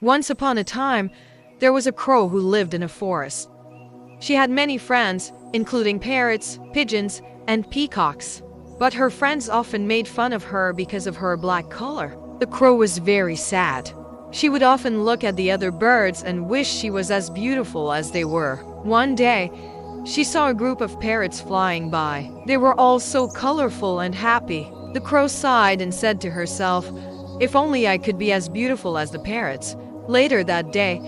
Once upon a time, there was a crow who lived in a forest. She had many friends, including parrots, pigeons, and peacocks. But her friends often made fun of her because of her black color. The crow was very sad. She would often look at the other birds and wish she was as beautiful as they were. One day, she saw a group of parrots flying by. They were all so colorful and happy. The crow sighed and said to herself, "If only I could be as beautiful as the parrots." Later that day,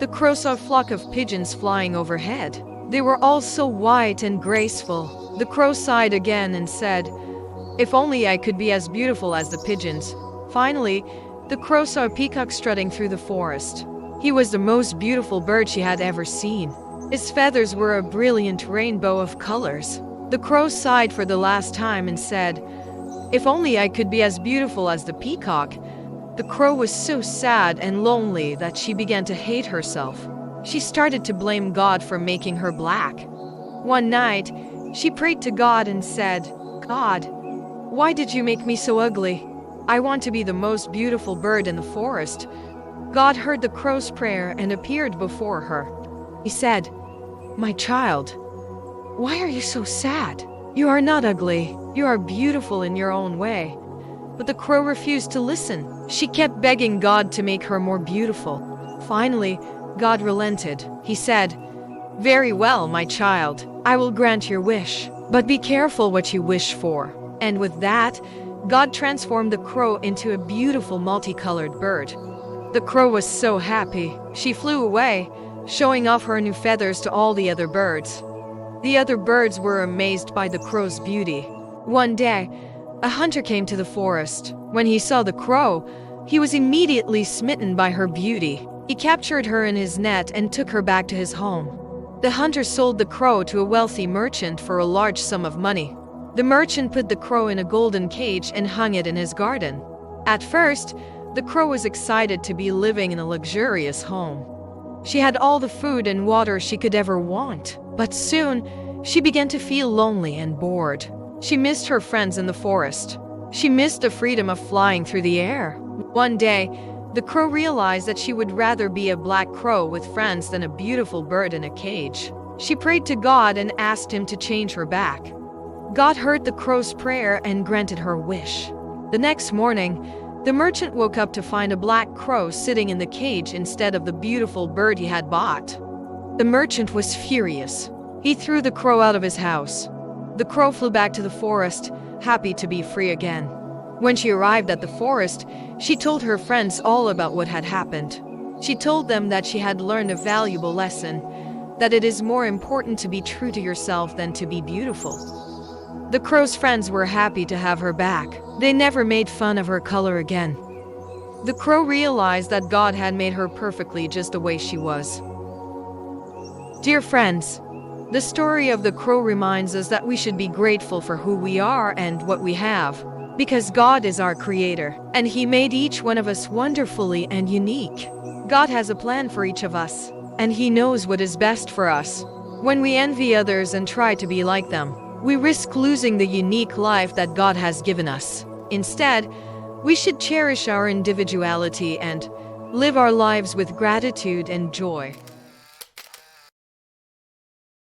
the crow saw a flock of pigeons flying overhead. They were all so white and graceful. The crow sighed again and said, "If only I could be as beautiful as the pigeons." Finally, the crow saw a peacock strutting through the forest. He was the most beautiful bird she had ever seen. His feathers were a brilliant rainbow of colors. The crow sighed for the last time and said, "If only I could be as beautiful as the peacock." The crow was so sad and lonely that she began to hate herself. She started to blame God for making her black. One night, she prayed to God and said, "God, why did you make me so ugly? I want to be the most beautiful bird in the forest." God heard the crow's prayer and appeared before her. He said, "My child, why are you so sad? You are not ugly. You are beautiful in your own way." But the crow refused to listen. She kept begging God to make her more beautiful. Finally, God relented. He said, "Very well, my child. I will grant your wish. But be careful what you wish for." And with that, God transformed the crow into a beautiful multicolored bird. The crow was so happy. She flew away, showing off her new feathers to all the other birds. The other birds were amazed by the crow's beauty. One day, a hunter came to the forest. When he saw the crow, he was immediately smitten by her beauty. He captured her in his net and took her back to his home. The hunter sold the crow to a wealthy merchant for a large sum of money. The merchant put the crow in a golden cage and hung it in his garden. At first, the crow was excited to be living in a luxurious home. She had all the food and water she could ever want. But soon, she began to feel lonely and bored. She missed her friends in the forest. She missed the freedom of flying through the air. One day, the crow realized that she would rather be a black crow with friends than a beautiful bird in a cage. She prayed to God and asked him to change her back. God heard the crow's prayer and granted her wish. The next morning, the merchant woke up to find a black crow sitting in the cage instead of the beautiful bird he had bought. The merchant was furious. He threw the crow out of his house. The crow flew back to the forest, happy to be free again. When she arrived at the forest, she told her friends all about what had happened. She told them that she had learned a valuable lesson, that it is more important to be true to yourself than to be beautiful. The crow's friends were happy to have her back. They never made fun of her color again. The crow realized that God had made her perfectly just the way she was. Dear friends, the story of the crow reminds us that we should be grateful for who we are and what we have, because God is our creator, and He made each one of us wonderfully and unique. God has a plan for each of us, and He knows what is best for us. When we envy others and try to be like them, we risk losing the unique life that God has given us. Instead, we should cherish our individuality and live our lives with gratitude and joy.